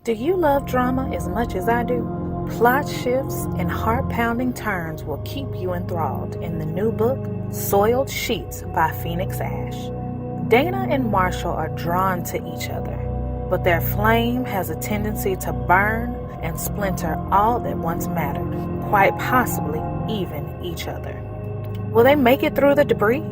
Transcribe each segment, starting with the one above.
Do you love drama as much as I do? Plot shifts and heart-pounding turns will keep you enthralled in the new book, Soiled Sheets by Phoenix Ash. Dana and Marshall are drawn to each other, but their flame has a tendency to burn and splinter all that once mattered, quite possibly even each other. Will they make it through the debris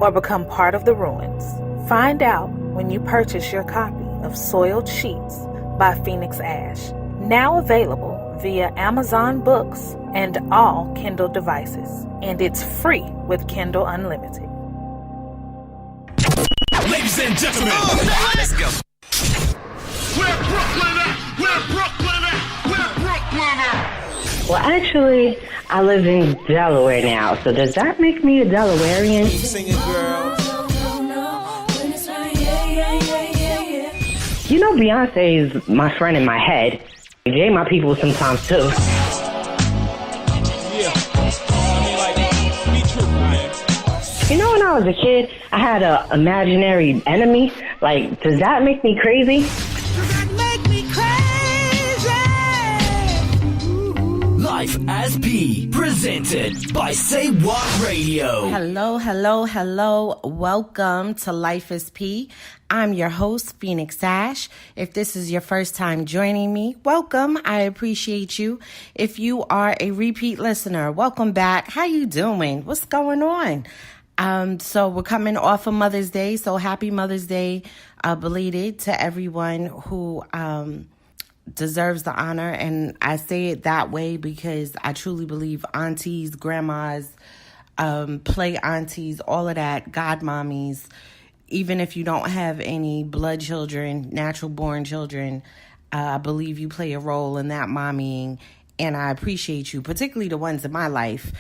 or become part of the ruins? Find out when you purchase your copy of Soiled Sheets by Phoenix Ash, now available via Amazon Books and all Kindle devices, and it's free with Kindle Unlimited. Ladies and gentlemen, let's go. Where Brooklyn at? Where Brooklyn at? Where Brooklyn at? Well, actually, I live in Delaware now, so does that make me a Delawarean? Keep singing, girl. You know, Beyonce is my friend in my head. Jay my people sometimes, too. Yeah. I mean, like, be true, man. You know, when I was a kid, I had an imaginary enemy. Like, does that make me crazy? Life as P, presented by Say What Radio. Hello. Welcome to Life as P. I'm your host, Phoenix Ash. If this is your first time joining me, welcome. I appreciate you. If you are a repeat listener, welcome back. How you doing? What's going on? So we're coming off of Mother's Day, so happy Mother's Day belated to everyone who deserves the honor. And I say it that way because I truly believe aunties, grandmas, play aunties, all of that, godmommies, even if you don't have any blood children, natural born children, I believe you play a role in that mommying. And I appreciate you, particularly the ones in my life,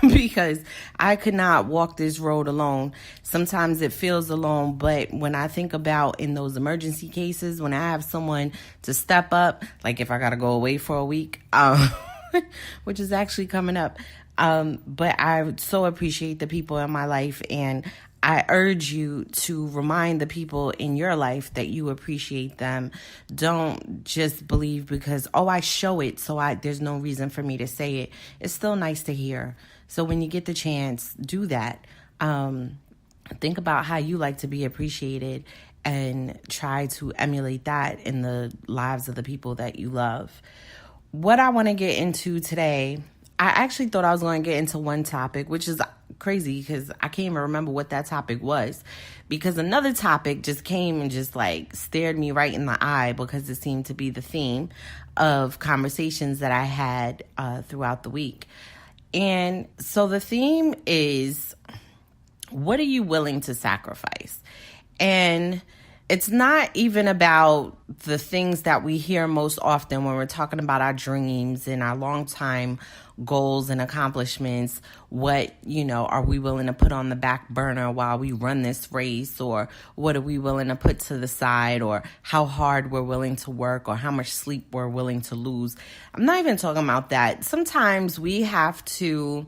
because I could not walk this road alone. Sometimes it feels alone, but when I think about in those emergency cases, when I have someone to step up, like if I got to go away for a week, which is actually coming up, but I so appreciate the people in my life, and I urge you to remind the people in your life that you appreciate them. Don't just believe because, I show it, so there's no reason for me to say it. It's still nice to hear. So when you get the chance, do that. Think about how you like to be appreciated and try to emulate that in the lives of the people that you love. What I want to get into today, I actually thought I was going to get into one topic, which is crazy because I can't even remember what that topic was, because another topic just came and just like stared me right in the eye because it seemed to be the theme of conversations that I had throughout the week. And so the theme is, what are you willing to sacrifice? And it's not even about the things that we hear most often when we're talking about our dreams and our long time goals and accomplishments. What, are we willing to put on the back burner while we run this race? Or what are we willing to put to the side? Or how hard we're willing to work? Or how much sleep we're willing to lose? I'm not even talking about that. Sometimes we have to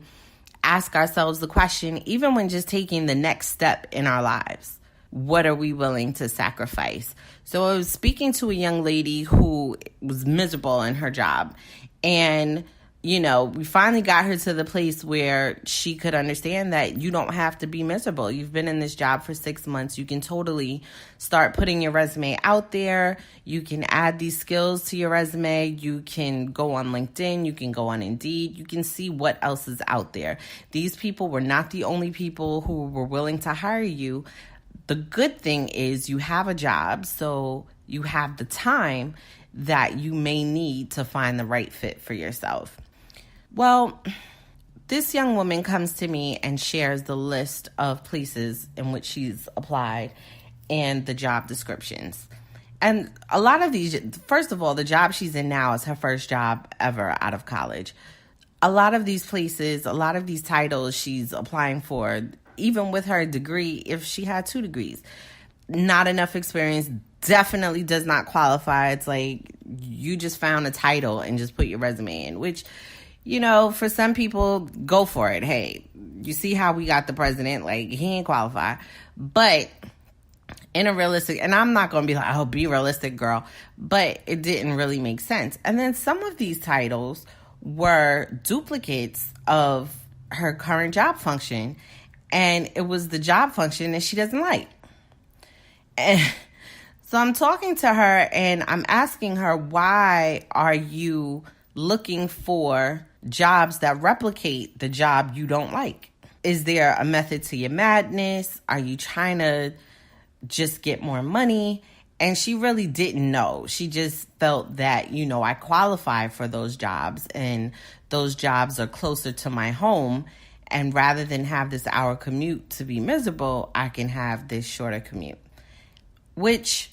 ask ourselves the question, even when just taking the next step in our lives. What are we willing to sacrifice? So I was speaking to a young lady who was miserable in her job. And, we finally got her to the place where she could understand that you don't have to be miserable. You've been in this job for 6 months. You can totally start putting your resume out there. You can add these skills to your resume. You can go on LinkedIn. You can go on Indeed. You can see what else is out there. These people were not the only people who were willing to hire you. The good thing is you have a job, so you have the time that you may need to find the right fit for yourself. Well, this young woman comes to me and shares the list of places in which she's applied and the job descriptions. And a lot of these, first of all, the job she's in now is her first job ever out of college. A lot of these places, a lot of these titles she's applying for, even with her degree, if she had 2 degrees, not enough experience, definitely does not qualify. It's like you just found a title and just put your resume in, which, for some people, go for it. Hey, you see how we got the president, like he ain't qualify. But in a realistic, and I'm not going to be like, oh, be realistic, girl, but it didn't really make sense. And then some of these titles were duplicates of her current job function, and it was the job function that she doesn't like. And so I'm talking to her and I'm asking her, why are you looking for jobs that replicate the job you don't like? Is there a method to your madness? Are you trying to just get more money? And she really didn't know. She just felt that, I qualify for those jobs and those jobs are closer to my home. And rather than have this hour commute to be miserable, I can have this shorter commute, which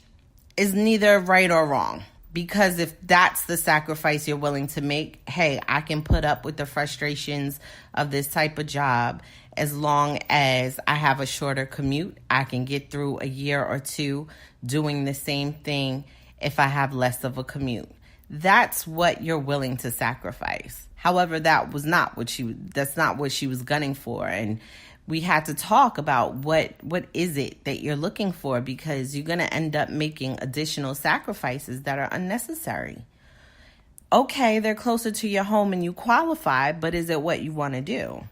is neither right or wrong. Because if that's the sacrifice you're willing to make, hey, I can put up with the frustrations of this type of job as long as I have a shorter commute. I can get through a year or two doing the same thing if I have less of a commute. That's what you're willing to sacrifice. However, that's not what she was gunning for. And we had to talk about what is it that you're looking for, because you're going to end up making additional sacrifices that are unnecessary. Okay, they're closer to your home and you qualify, but is it what you want to do?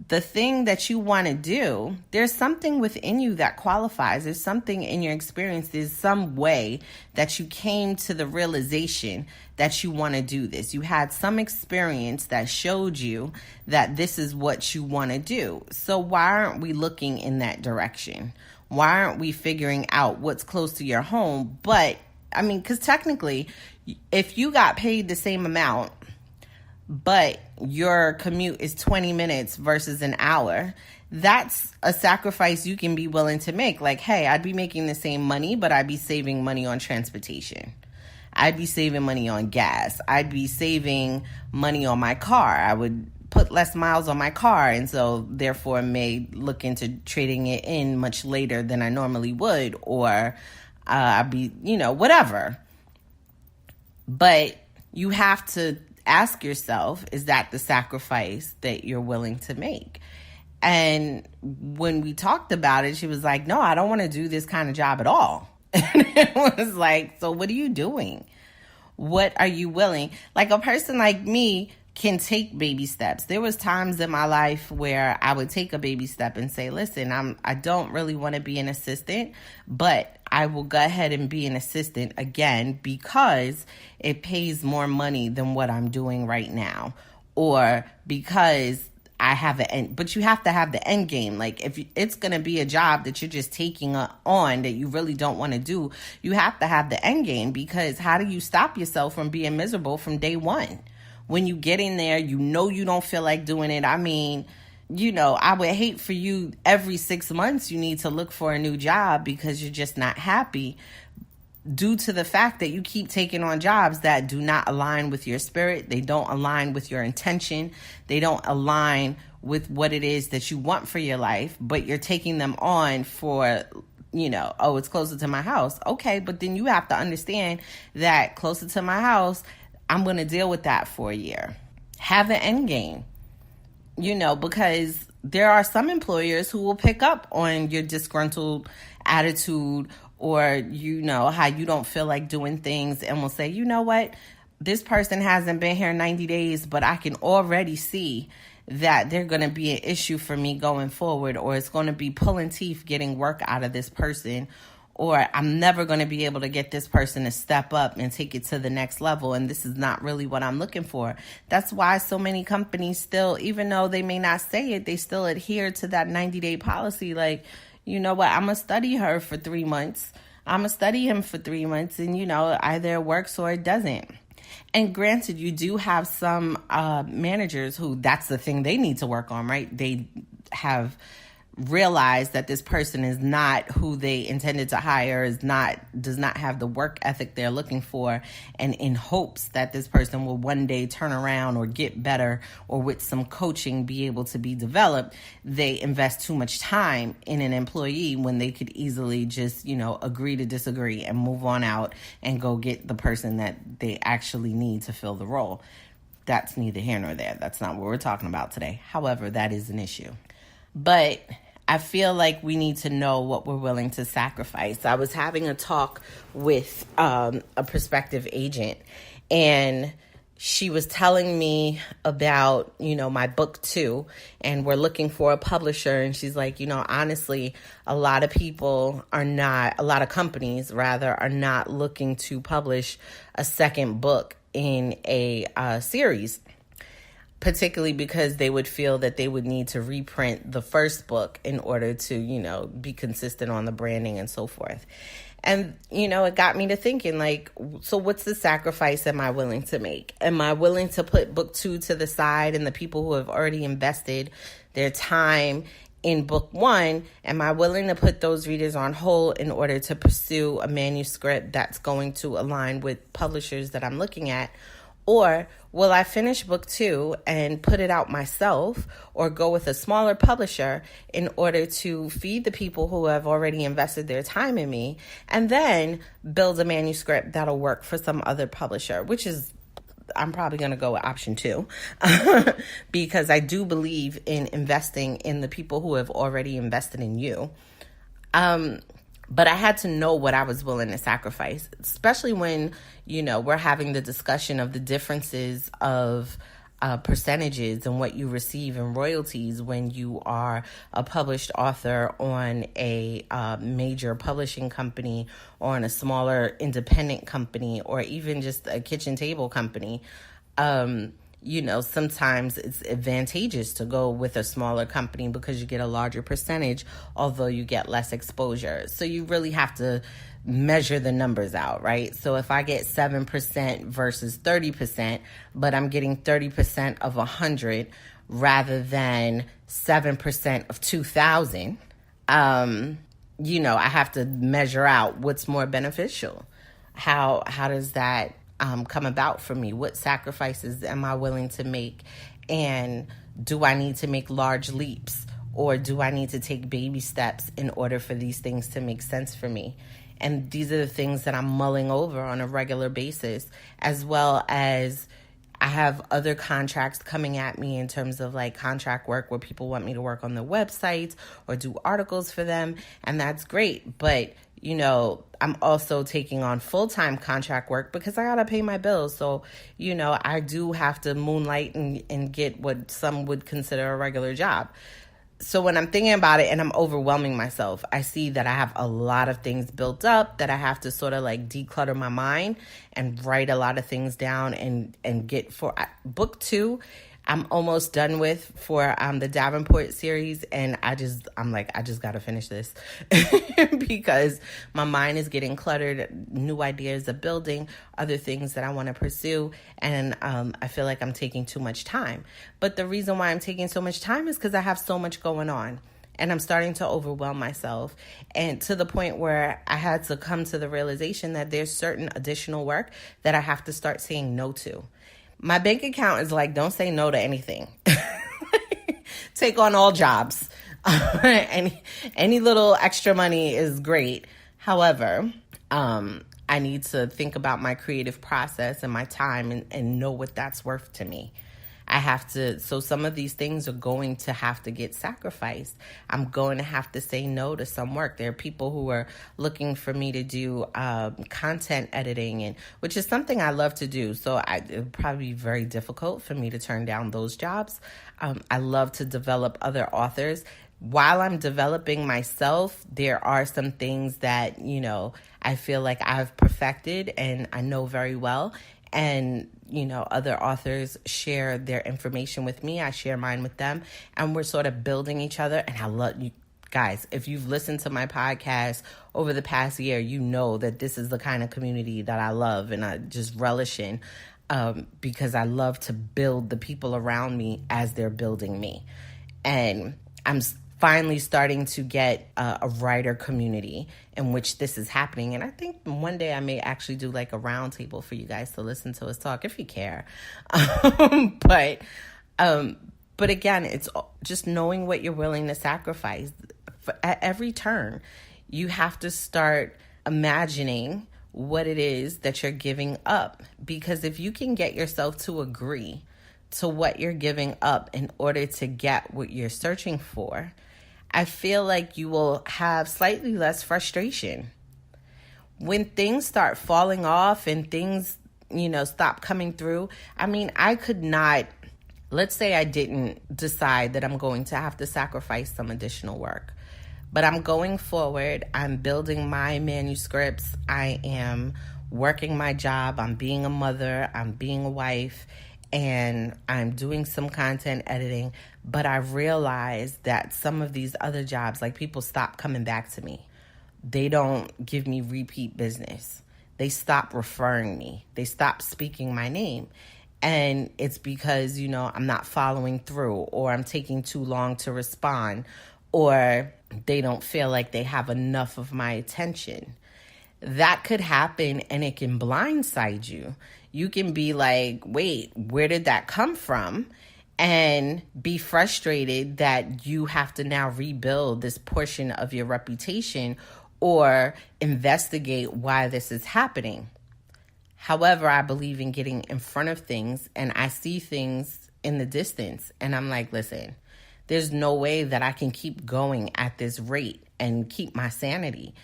The thing that you want to do, there's something within you that qualifies. There's something in your experience. There's some way that you came to the realization that you want to do this. You had some experience that showed you that this is what you want to do. So why aren't we looking in that direction? Why aren't we figuring out what's close to your home? But, because technically, if you got paid the same amount, but your commute is 20 minutes versus an hour, that's a sacrifice you can be willing to make. Like, hey, I'd be making the same money, but I'd be saving money on transportation. I'd be saving money on gas. I'd be saving money on my car. I would put less miles on my car, and so therefore may look into trading it in much later than I normally would, or I'd be, whatever. But you have to ask yourself, is that the sacrifice that you're willing to make? And when we talked about it, she was like, no, I don't want to do this kind of job at all. And it was like, so what are you doing? What are you willing? Like, a person like me can take baby steps. There was times in my life where I would take a baby step and say, listen, I don't really want to be an assistant, but I will go ahead and be an assistant again because it pays more money than what I'm doing right now, or because I have an end. But you have to have the end game. Like, if it's going to be a job that you're just taking on that you really don't want to do, you have to have the end game, because how do you stop yourself from being miserable from day one? When you get in there, you don't feel like doing it. I would hate for you every 6 months you need to look for a new job because you're just not happy due to the fact that you keep taking on jobs that do not align with your spirit. They don't align with your intention. They don't align with what it is that you want for your life, but you're taking them on for, it's closer to my house. Okay, but then you have to understand that closer to my house, I'm going to deal with that for a year. Have an end game, because there are some employers who will pick up on your disgruntled attitude, or, how you don't feel like doing things, and will say, you know what, this person hasn't been here 90 days, but I can already see that they're going to be an issue for me going forward, or it's going to be pulling teeth getting work out of this person, or I'm never going to be able to get this person to step up and take it to the next level, and this is not really what I'm looking for. That's why so many companies still, even though they may not say it, they still adhere to that 90-day policy. Like, you know what, I'm going to study her for 3 months. I'm going to study him for 3 months, and, either it works or it doesn't. And granted, you do have some managers who that's the thing they need to work on, right? They have realized that this person is not who they intended to hire, does not have the work ethic they're looking for, and in hopes that this person will one day turn around or get better, or with some coaching be able to be developed, they invest too much time in an employee when they could easily just, agree to disagree and move on out and go get the person that they actually need to fill the role. That's neither here nor there. That's not what we're talking about today. However, that is an issue. But I feel like we need to know what we're willing to sacrifice. I was having a talk with a prospective agent, and she was telling me about, my book 2, and we're looking for a publisher. And she's like, honestly, a lot of companies are not looking to publish a second book in a series, particularly because they would feel that they would need to reprint the first book in order to, be consistent on the branding and so forth. And, it got me to thinking, like, so what's the sacrifice am I willing to make? Am I willing to put book 2 to the side, and the people who have already invested their time in book 1, am I willing to put those readers on hold in order to pursue a manuscript that's going to align with publishers that I'm looking at? Or will I finish book 2 and put it out myself, or go with a smaller publisher in order to feed the people who have already invested their time in me, and then build a manuscript that'll work for some other publisher, which is, I'm probably going to go with option 2 because I do believe in investing in the people who have already invested in you. But I had to know what I was willing to sacrifice, especially when, we're having the discussion of the differences of percentages and what you receive in royalties when you are a published author on a major publishing company, or on a smaller independent company, or even just a kitchen table company. Sometimes it's advantageous to go with a smaller company because you get a larger percentage, although you get less exposure. So you really have to measure the numbers out, right? So if I get 7% versus 30%, but I'm getting 30% of 100 rather than 7% of 2,000, I have to measure out what's more beneficial. How does that come about for me? What sacrifices am I willing to make? And do I need to make large leaps, or do I need to take baby steps in order for these things to make sense for me? And these are the things that I'm mulling over on a regular basis, as well as I have other contracts coming at me in terms of like contract work where people want me to work on their websites or do articles for them. And that's great. But I'm also taking on full-time contract work because I got to pay my bills. So, I do have to moonlight and get what some would consider a regular job. So when I'm thinking about it and I'm overwhelming myself, I see that I have a lot of things built up that I have to sort of like declutter my mind and write a lot of things down and get for book 2. I'm almost done with for the Davenport series, and I'm like, I just got to finish this because my mind is getting cluttered. New ideas are building, other things that I want to pursue, and I feel like I'm taking too much time. But the reason why I'm taking so much time is because I have so much going on, and I'm starting to overwhelm myself, and to the point where I had to come to the realization that there's certain additional work that I have to start saying no to. My bank account is like, don't say no to anything. Take on all jobs. Any little extra money is great. However, I need to think about my creative process and my time and know what that's worth to me. So some of these things are going to have to get sacrificed. I'm going to have to say no to some work. There are people who are looking for me to do content editing, which is something I love to do. So it would probably be very difficult for me to turn down those jobs. I love to develop other authors. While I'm developing myself, there are some things that, I feel like I've perfected and I know very well. And, other authors share their information with me. I share mine with them. And we're sort of building each other. And I love you guys. If you've listened to my podcast over the past year, you know that this is the kind of community that I love and I just relish in because I love to build the people around me as they're building me. And I'm finally starting to get a writer community in which this is happening. And I think one day I may actually do like a round table for you guys to listen to us talk if you care. But again, it's just knowing what you're willing to sacrifice. At every turn, you have to start imagining what it is that you're giving up. Because if you can get yourself to agree to what you're giving up in order to get what you're searching for, I feel like you will have slightly less frustration. When things start falling off and things, stop coming through, I could not, let's say I didn't decide that I'm going to have to sacrifice some additional work, but I'm going forward. I'm building my manuscripts. I am working my job. I'm being a mother. I'm being a wife. And I'm doing some content editing. But I realized that some of these other jobs, like, people stop coming back to me. They don't give me repeat business. They stop referring me. They stop speaking my name. And it's because, I'm not following through, or I'm taking too long to respond, or they don't feel like they have enough of my attention. That could happen, and it can blindside you. You can be like, wait, where did that come from? And be frustrated that you have to now rebuild this portion of your reputation or investigate why this is happening. However, I believe in getting in front of things, and I see things in the distance, and I'm like, listen, there's no way that I can keep going at this rate and keep my sanity.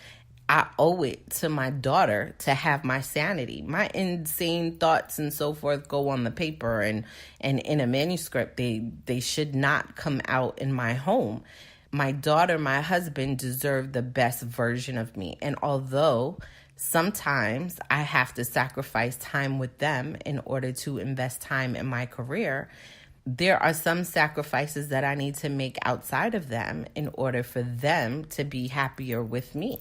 I owe it to my daughter to have my sanity. My insane thoughts and so forth go on the paper and in a manuscript. They should not come out in my home. My daughter, my husband deserve the best version of me. And although sometimes I have to sacrifice time with them in order to invest time in my career, there are some sacrifices that I need to make outside of them in order for them to be happier with me.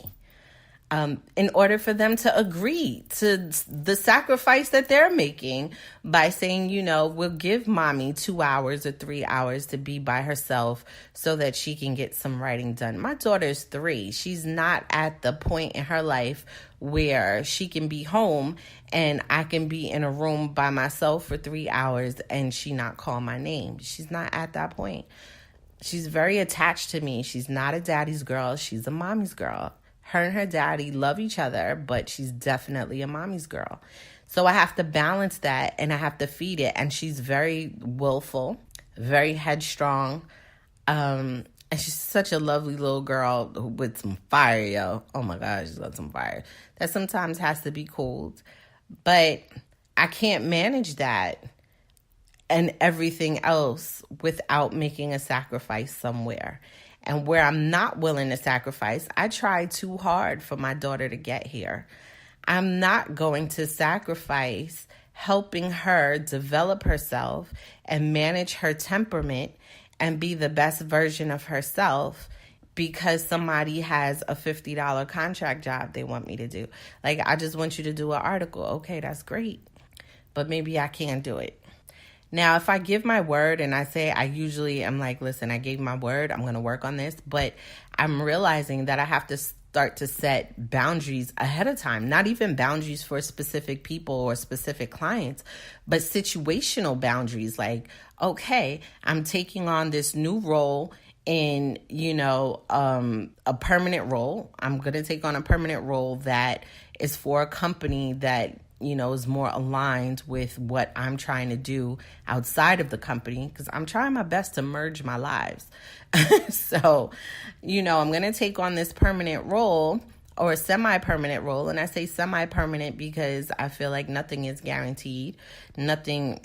In order for them to agree to the sacrifice that they're making by saying, we'll give mommy 2 hours or 3 hours to be by herself so that she can get some writing done. My daughter's 3. She's not at the point in her life where she can be home and I can be in a room by myself for 3 hours and she not call my name. She's not at that point. She's very attached to me. She's not a daddy's girl. She's a mommy's girl. Her and her daddy love each other, but she's definitely a mommy's girl. So I have to balance that, and I have to feed it. And she's very willful, very headstrong. And she's such a lovely little girl with some fire, yo. Oh my gosh, she's got some fire. That sometimes has to be cooled. But I can't manage that and everything else without making a sacrifice somewhere. And where I'm not willing to sacrifice, I try too hard for my daughter to get here. I'm not going to sacrifice helping her develop herself and manage her temperament and be the best version of herself because somebody has a $50 contract job they want me to do. Like, I just want you to do an article. Okay, that's great. But maybe I can't do it. Now, if I give my word and I say, I'm like, listen, I gave my word, I'm going to work on this. But I'm realizing that I have to start to set boundaries ahead of time, not even boundaries for specific people or specific clients, but situational boundaries. Like, okay, I'm taking on this new role in, a permanent role. I'm going to take on a permanent role that is for a company that is more aligned with what I'm trying to do outside of the company, because I'm trying my best to merge my lives. So, I'm going to take on this permanent role or a semi-permanent role. And I say semi-permanent because I feel like nothing is guaranteed. Nothing,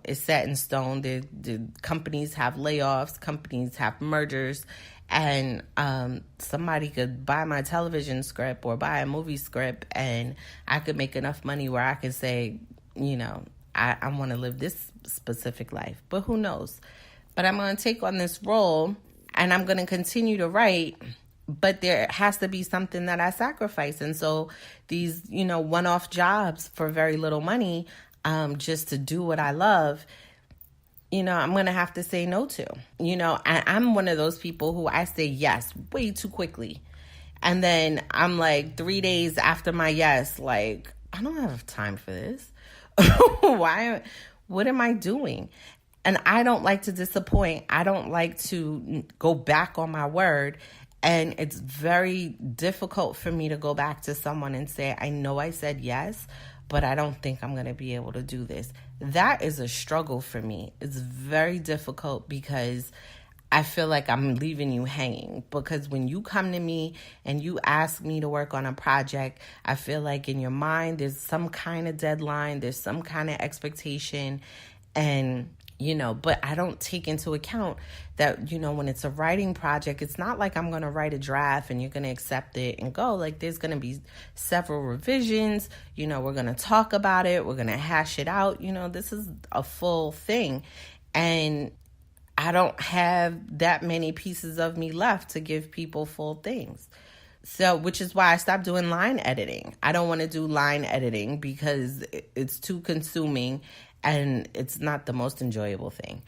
is set in stone. The companies have layoffs, companies have mergers. And somebody could buy my television script or buy a movie script, and I could make enough money where I could say, I want to live this specific life. But who knows? But I'm going to take on this role, and I'm going to continue to write. But there has to be something that I sacrifice. And so these, one-off jobs for very little money, just to do what I love, I'm going to have to say no to. I'm one of those people who I say yes way too quickly. And then I'm like 3 days after my yes, like, I don't have time for this. What am I doing? And I don't like to disappoint. I don't like to go back on my word. And it's very difficult for me to go back to someone and say, I know I said yes, but I don't think I'm going to be able to do this. That is a struggle for me. It's very difficult because I feel like I'm leaving you hanging, because when you come to me and you ask me to work on a project, I feel like in your mind there's some kind of deadline, there's some kind of expectation, and but I don't take into account that, when it's a writing project, it's not like I'm going to write a draft and you're going to accept it and go. Like, there's going to be several revisions. We're going to talk about it. We're going to hash it out. This is a full thing. And I don't have that many pieces of me left to give people full things. So, which is why I stopped doing line editing. I don't want to do line editing because it's too consuming and it's not the most enjoyable thing.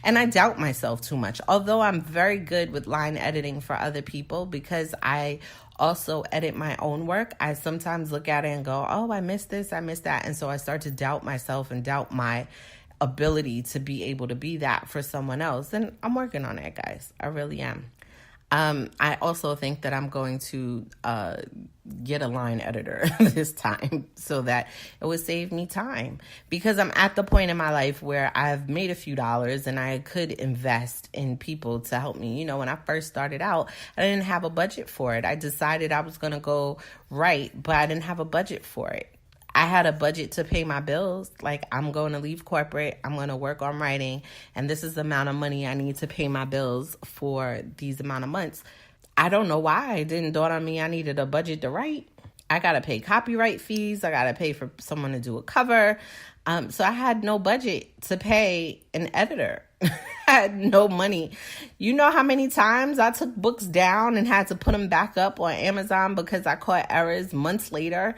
And I doubt myself too much. Although I'm very good with line editing for other people, because I also edit my own work, I sometimes look at it and go, oh, I missed this, I missed that. And so I start to doubt myself and doubt my ability to be able to be that for someone else. And I'm working on it, guys. I really am. I also think that I'm going to get a line editor this time so that it would save me time, because I'm at the point in my life where I've made a few dollars and I could invest in people to help me. When I first started out, I didn't have a budget for it. I decided I was going to go write, but I didn't have a budget for it. I had a budget to pay my bills. Like, I'm going to leave corporate. I'm going to work on writing. And this is the amount of money I need to pay my bills for these amount of months. I don't know why it didn't dawn on me I needed a budget to write. I got to pay copyright fees. I got to pay for someone to do a cover. So I had no budget to pay an editor. I had no money. You know how many times I took books down and had to put them back up on Amazon because I caught errors months later?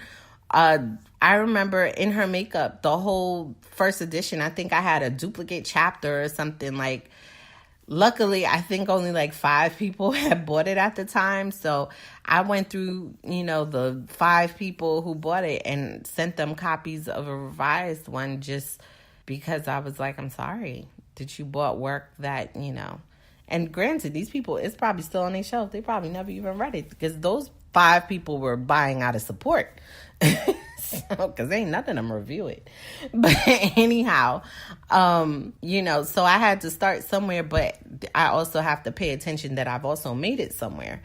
I remember In Her Makeup, the whole first edition, I think I had a duplicate chapter or something. Like, luckily, I think only like 5 people had bought it at the time. So I went through, the 5 people who bought it and sent them copies of a revised one, just because I was like, I'm sorry that you bought work that, And granted, these people, it's probably still on their shelf. They probably never even read it, because those 5 people were buying out of support. Because ain't none of them review it. But anyhow, so I had to start somewhere, but I also have to pay attention that I've also made it somewhere.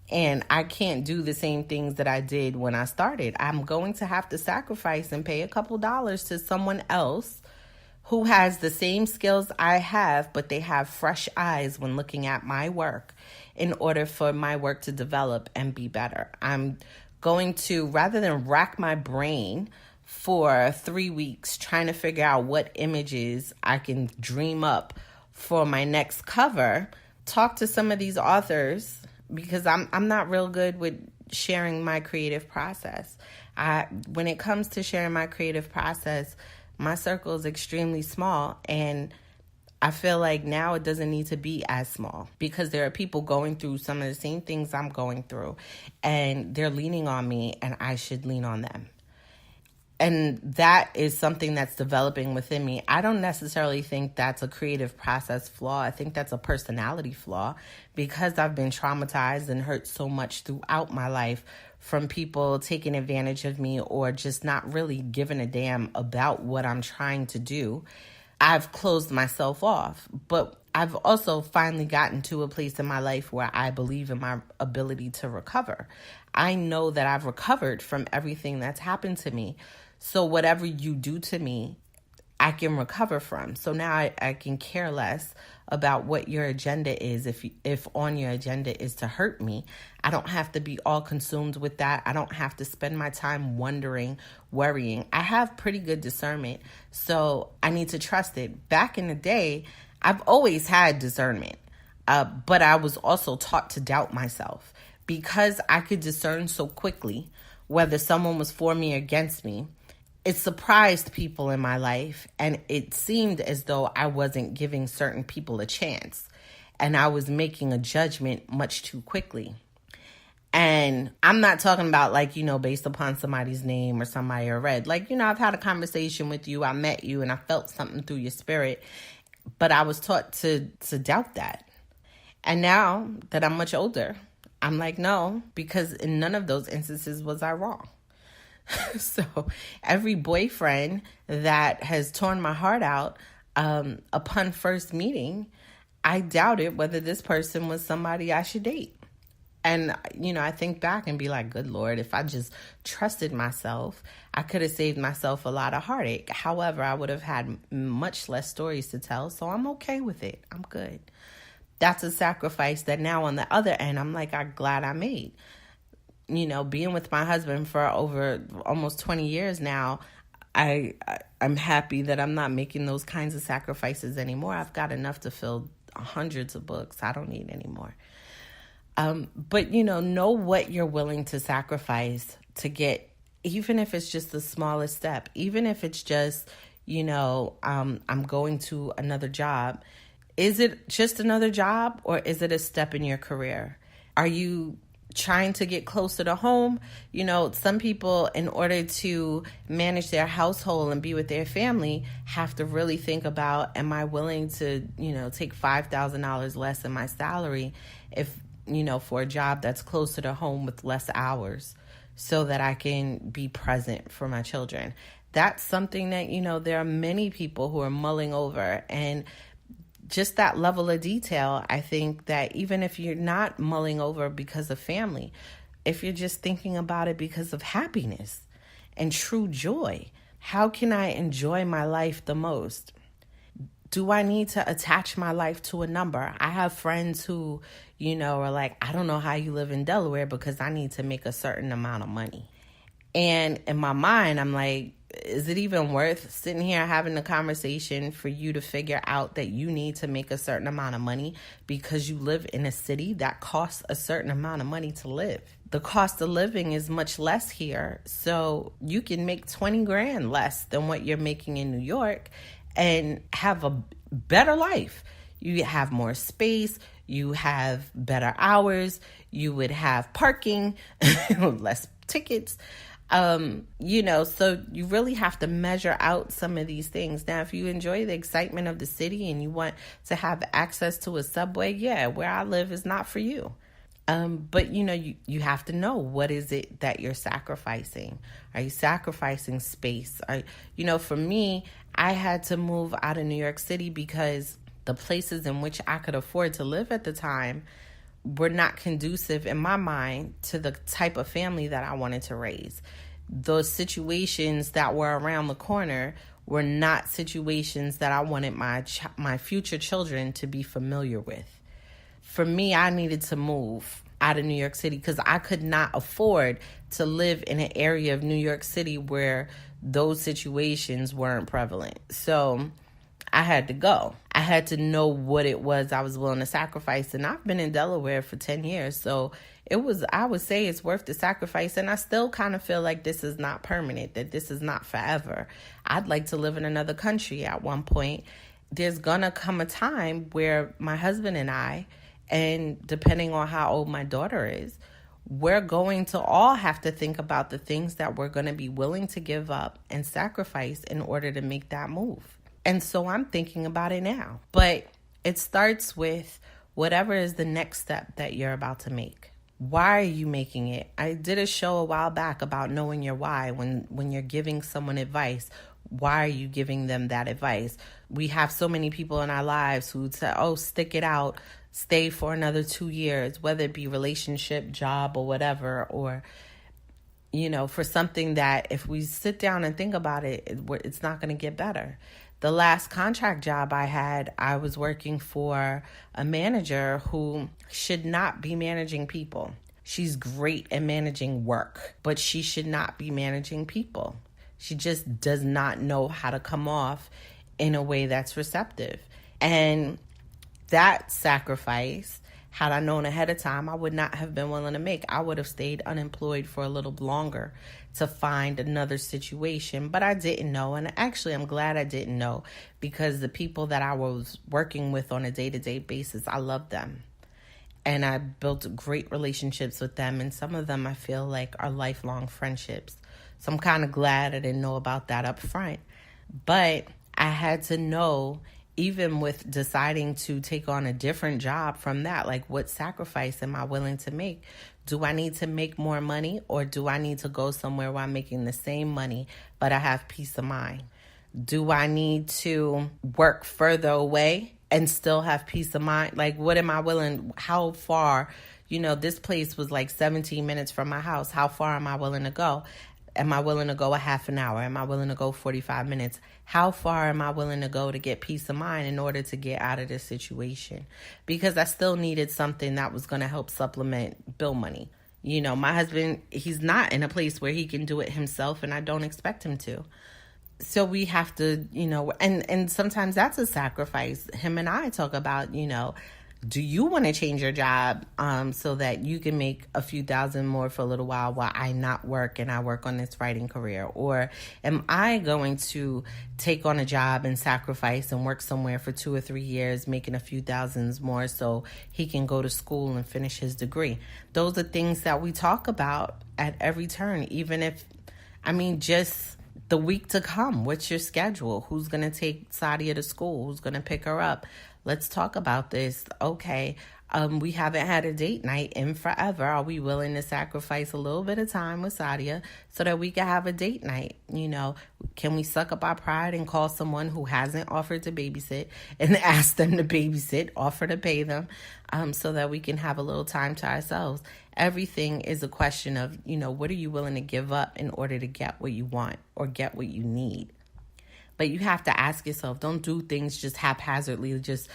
And I can't do the same things that I did when I started. I'm going to have to sacrifice and pay a couple dollars to someone else who has the same skills I have, but they have fresh eyes when looking at my work, in order for my work to develop and be better. I'm going to, rather than rack my brain for 3 weeks trying to figure out what images I can dream up for my next cover, talk to some of these authors, because I'm not real good with sharing my creative process. When it comes to sharing my creative process, my circle is extremely small, and I feel like now it doesn't need to be as small, because there are people going through some of the same things I'm going through, and they're leaning on me, and I should lean on them. And that is something that's developing within me. I don't necessarily think that's a creative process flaw. I think that's a personality flaw, because I've been traumatized and hurt so much throughout my life from people taking advantage of me or just not really giving a damn about what I'm trying to do. I've closed myself off, but I've also finally gotten to a place in my life where I believe in my ability to recover. I know that I've recovered from everything that's happened to me. So whatever you do to me, I can recover from. So now I can care less about what your agenda is. If on your agenda is to hurt me, I don't have to be all consumed with that. I don't have to spend my time wondering, worrying. I have pretty good discernment, so I need to trust it. Back in the day, I've always had discernment, but I was also taught to doubt myself, because I could discern so quickly whether someone was for me or against me. It surprised people in my life, and it seemed as though I wasn't giving certain people a chance, and I was making a judgment much too quickly. And I'm not talking about based upon somebody's name or somebody I read. I've had a conversation with you, I met you, and I felt something through your spirit, but I was taught to doubt that. And now that I'm much older, I'm like, no, because in none of those instances was I wrong. So every boyfriend that has torn my heart out upon first meeting I doubted whether this person was somebody I should date. And, I think back and be like, good Lord, if I just trusted myself, I could have saved myself a lot of heartache. However, I would have had much less stories to tell. So I'm okay with it. I'm good. That's a sacrifice that now on the other end, I'm like, I'm glad I made. Being with my husband for over almost 20 years now, I'm happy that I'm not making those kinds of sacrifices anymore. I've got enough to fill hundreds of books. I don't need any more. But, know what you're willing to sacrifice to get, even if it's just the smallest step, even if it's just, I'm going to another job. Is it just another job, or is it a step in your career? Are you trying to get closer to home? Some people, in order to manage their household and be with their family, have to really think about, am I willing to, take $5,000 less in my salary for a job that's closer to home with less hours so that I can be present for my children? That's something that, there are many people who are mulling over. And just that level of detail, I think that even if you're not mulling over because of family, if you're just thinking about it because of happiness and true joy, how can I enjoy my life the most? Do I need to attach my life to a number? I have friends who, are like, I don't know how you live in Delaware because I need to make a certain amount of money. And in my mind, I'm like, is it even worth sitting here having a conversation for you to figure out that you need to make a certain amount of money because you live in a city that costs a certain amount of money to live? The cost of living is much less here. So you can make 20 grand less than what you're making in New York and have a better life. You have more space, you have better hours, you would have parking, less tickets. So you really have to measure out some of these things. Now, if you enjoy the excitement of the city and you want to have access to a subway, yeah, where I live is not for you. But you have to know, what is it that you're sacrificing? Are you sacrificing space? For me, I had to move out of New York City because the places in which I could afford to live at the time were not conducive in my mind to the type of family that I wanted to raise. Those situations that were around the corner were not situations that I wanted my future children to be familiar with. For me, I needed to move out of New York City because I could not afford to live in an area of New York City where those situations weren't prevalent. So I had to go. I had to know what it was I was willing to sacrifice. And I've been in Delaware for 10 years. So I would say it's worth the sacrifice. And I still kind of feel like this is not permanent, that this is not forever. I'd like to live in another country at one point. There's going to come a time where my husband and I, and depending on how old my daughter is, we're going to all have to think about the things that we're going to be willing to give up and sacrifice in order to make that move. And so I'm thinking about it now. But it starts with whatever is the next step that you're about to make. Why are you making it? I did a show a while back about knowing your why. When you're giving someone advice, why are you giving them that advice? We have so many people in our lives who say, stick it out, stay for another 2 years, whether it be relationship, job, or whatever, or, for something that if we sit down and think about it, it's not going to get better. The last contract job I had, I was working for a manager who should not be managing people. She's great at managing work, but she should not be managing people. She just does not know how to come off in a way that's receptive. And that sacrifice, had I known ahead of time, I would not have been willing to make. I would have stayed unemployed for a little longer to find another situation, but I didn't know. And actually, I'm glad I didn't know, because the people that I was working with on a day-to-day basis, I loved them. And I built great relationships with them. And some of them I feel like are lifelong friendships. So I'm kind of glad I didn't know about that up front. But I had to know, even with deciding to take on a different job from that, like, what sacrifice am I willing to make? Do I need to make more money, or do I need to go somewhere where I'm making the same money, but I have peace of mind? Do I need to work further away and still have peace of mind? Like, what am I willing, how far, this place was like 17 minutes from my house. How far am I willing to go? Am I willing to go a half an hour? Am I willing to go 45 minutes? How far am I willing to go to get peace of mind in order to get out of this situation? Because I still needed something that was going to help supplement bill money. My husband, he's not in a place where he can do it himself, and I don't expect him to. So we have to, and sometimes that's a sacrifice. Him and I talk about, do you want to change your job so that you can make a few thousand more for a little while I not work and I work on this writing career? Or am I going to take on a job and sacrifice and work somewhere for 2 or 3 years, making a few thousands more so he can go to school and finish his degree? Those are things that we talk about at every turn, even if, just the week to come. What's your schedule? Who's going to take Sadia to school? Who's going to pick her up? Let's talk about this. Okay, we haven't had a date night in forever. Are we willing to sacrifice a little bit of time with Sadia so that we can have a date night? Can we suck up our pride and call someone who hasn't offered to babysit and ask them to babysit, offer to pay them, so that we can have a little time to ourselves? Everything is a question of, what are you willing to give up in order to get what you want or get what you need? But you have to ask yourself, don't do things just haphazardly. Just,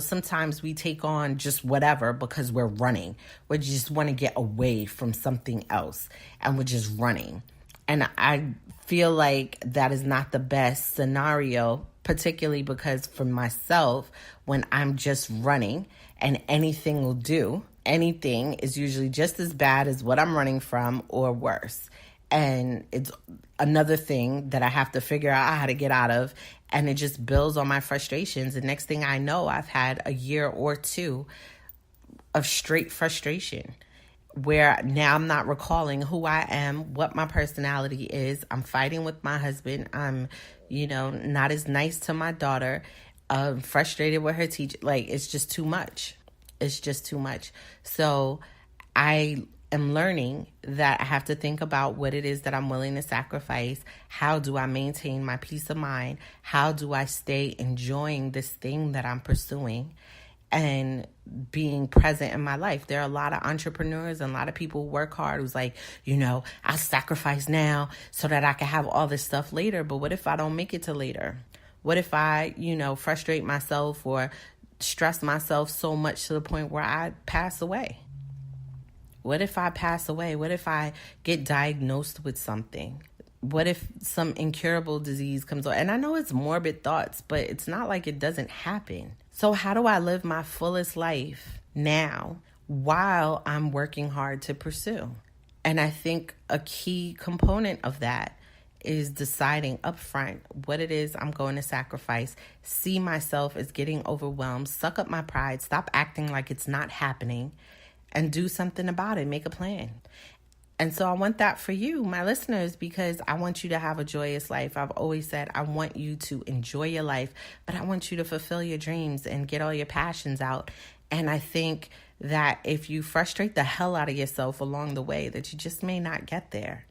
sometimes we take on just whatever because we're running. We just want to get away from something else and we're just running. And I feel like that is not the best scenario, particularly because for myself, when I'm just running and anything will do, anything is usually just as bad as what I'm running from or worse. And it's another thing that I have to figure out how to get out of. And it just builds on my frustrations. The next thing I know, I've had a year or two of straight frustration where now I'm not recalling who I am, what my personality is. I'm fighting with my husband. I'm, not as nice to my daughter. Frustrated with her teacher. Like, it's just too much. It's just too much. So I am learning that I have to think about what it is that I'm willing to sacrifice. How do I maintain my peace of mind? How do I stay enjoying this thing that I'm pursuing and being present in my life? There are a lot of entrepreneurs and a lot of people who work hard who's like, I'll sacrifice now so that I can have all this stuff later. But what if I don't make it to later? What if I, frustrate myself or stress myself so much to the point where I pass away? What if I pass away? What if I get diagnosed with something? What if some incurable disease comes on? And I know it's morbid thoughts, but it's not like it doesn't happen. So how do I live my fullest life now while I'm working hard to pursue? And I think a key component of that is deciding upfront what it is I'm going to sacrifice, see myself as getting overwhelmed, suck up my pride, stop acting like it's not happening, and do something about it, make a plan. And so I want that for you, my listeners, because I want you to have a joyous life. I've always said I want you to enjoy your life, but I want you to fulfill your dreams and get all your passions out. And I think that if you frustrate the hell out of yourself along the way, that you just may not get there.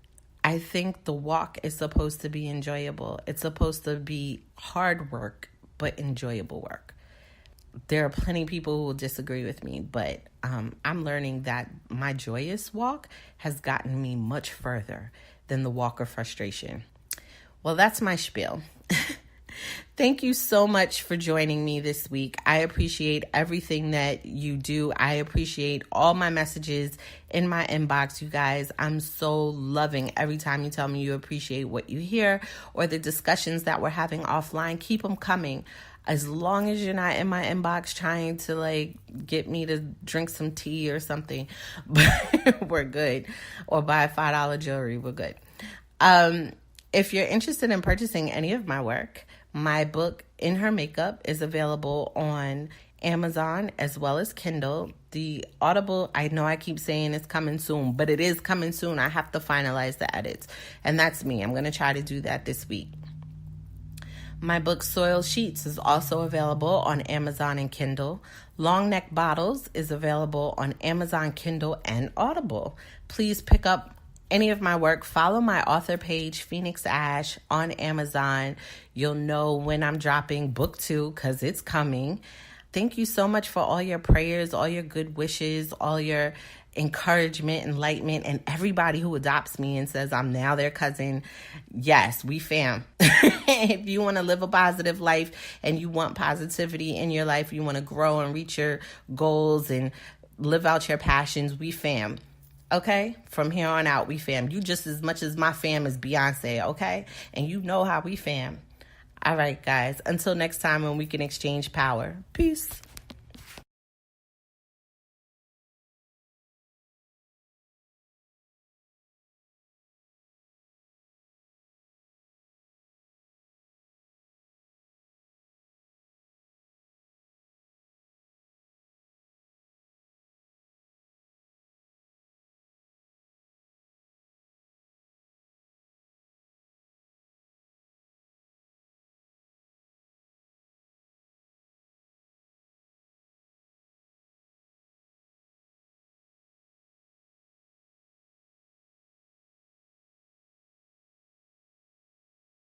I think the walk is supposed to be enjoyable. It's supposed to be hard work, but enjoyable work. There are plenty of people who will disagree with me, but I'm learning that my joyous walk has gotten me much further than the walk of frustration. Well, that's my spiel. Thank you so much for joining me this week. I appreciate everything that you do. I appreciate all my messages in my inbox, you guys. I'm so loving every time you tell me you appreciate what you hear or the discussions that we're having offline. Keep them coming. As long as you're not in my inbox trying to get me to drink some tea or something, but we're good. Or buy $5 jewelry, we're good. If you're interested in purchasing any of my work, my book, In Her Makeup, is available on Amazon as well as Kindle. The Audible, I know I keep saying it's coming soon, but it is coming soon. I have to finalize the edits, and that's me. I'm going to try to do that this week. My book, Soiled Sheets, is also available on Amazon and Kindle. Long Neck Bottles is available on Amazon, Kindle, and Audible. Please pick up any of my work, follow my author page, Phoenix Ash, on Amazon. You'll know when I'm dropping book 2 because it's coming. Thank you so much for all your prayers, all your good wishes, all your encouragement, enlightenment, and everybody who adopts me and says I'm now their cousin. Yes, we fam. If you want to live a positive life and you want positivity in your life, you want to grow and reach your goals and live out your passions, we fam. Okay? From here on out, we fam. You just as much as my fam is Beyonce, okay? And you know how we fam. All right, guys. Until next time when we can exchange power. Peace.